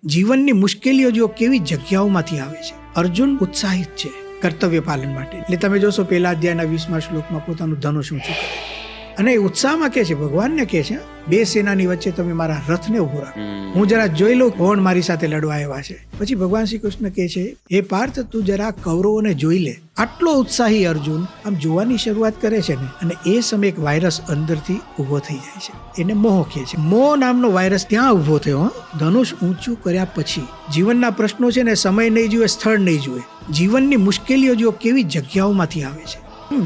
જીવનની મુશ્કેલીઓ જો કેવી જગ્યાઓમાંથી આવે છે. અર્જુન ઉત્સાહિત છે કર્તવ્ય પાલન માટે. એટલે તમે જોશો પહેલા અધ્યાયના 20મા શ્લોકમાં પોતાનું ધનુષ ઊંચું કરે અને એ ઉત્સાહમાં કહે છે, ભગવાનને કહે છે, બે સેનાની વચ્ચે તમે મારા રથને ઉભો રાખો, હું જરા જોઈ લઉં કોણ મારી સાથે લડવા આવ્યા છે. પછી ભગવાન શ્રી કૃષ્ણ કહે છે, એ પાર્થ તું જરા કૌરવોને જોઈ લે. આટલો ઉત્સાહી અર્જુન આમ જોવાની શરૂઆત કરે છે ને, અને એ સમયે એક વાયરસ અંદરથી ઉભો થઈ જાય છે. એને મોહ કહે છે. મોહ નામનો વાયરસ ત્યાં ઉભો થયો. ધનુષ ઊંચું કર્યા પછી જીવનના પ્રશ્નો છે ને, સમય નહીં જુએ, સ્થળ નહીં જુએ. જીવનની મુશ્કેલીઓ જો કેવી જગ્યાઓમાંથી આવે છે.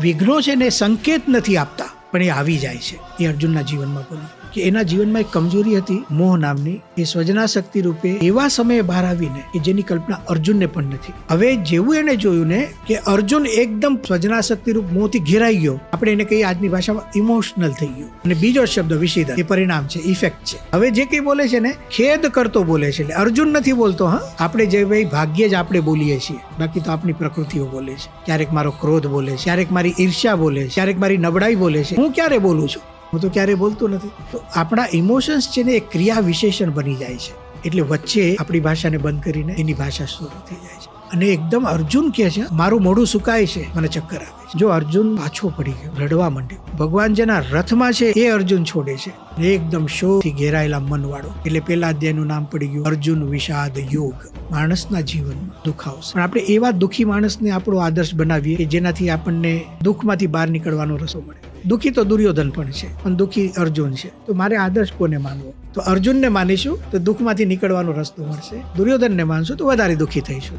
વિઘ્નો છે ને સંકેત નથી આપતા, પણ એ આવી જાય છે. એ અર્જુનના જીવનમાં બન્યું કે એના જીવનમાં એક કમજોરી હતી મોહ નામની. એ સ્વજનાશક્તિ રૂપે એવા સમયે બહાર આવીને કે જેની કલ્પના અર્જુનને પણ નથી. હવે જેવું એને જોયું ને કે અર્જુન એકદમ સ્વજનાશક્તિ રૂપ મોહથી ઘેરાઈ ગયો, આપણે એને કહીએ આજની ભાષામાં ઇમોશનલ થઈ ગયો. અને બીજો શબ્દ વિષિદા, એ પરિણામ છે, ઇફેક્ટ છે. હવે જે કંઈ બોલે છે ને ખેદ કરતો બોલે છે. એટલે અર્જુન નથી બોલતો. આપણે જે ભાઈ ભાગ્યે જ આપણે બોલીએ છીએ, બાકી તો આપણી પ્રકૃતિઓ બોલે છે. ક્યારેક મારો ક્રોધ બોલે છે, ક્યારેક મારી ઈર્ષ્યા બોલે છે, ક્યારેક મારી નબળાઈ બોલે છે. હું ક્યારે બોલું છું? હું તો ક્યારેય બોલતો નથી. તો આપણા ઇમોશન્સ છે ને એ ક્રિયા વિશેષણ બની જાય છે. એટલે વચ્ચે આપણી ભાષાને બંધ કરીને એની ભાષા શરૂ થઈ જાય છે. અને એકદમ અર્જુન કહે છે, મારું મોઢું સુકાય છે, મને ચક્કર આવે છે. જો અર્જુન પાછો પડી ગયો, રડવા માંડ્યો. ભગવાન જેના રથમાં છે એ અર્જુન છોડે છે, એકદમ શોકથી ઘેરાયેલા મનવાળો. એટલે પેલા અધ્યાયનું નામ પડી ગયું અર્જુન વિષાદ યોગ. માણસના જીવનમાં દુઃખ આવશે, પણ આપણે એવા દુઃખી માણસને આપણો આદર્શ બનાવીએ કે જેનાથી આપણને દુઃખમાંથી બહાર નીકળવાનો રસ્તો મળે. દુઃખી તો દુર્યોધન પણ છે, પણ દુઃખી અર્જુન છે. તો મારે આદર્શ કોને માનવો? તો અર્જુનને માનીશું તો દુઃખમાંથી નીકળવાનો રસ્તો મળશે. દુર્યોધનને માનશું તો વધારે દુઃખી થઈશું.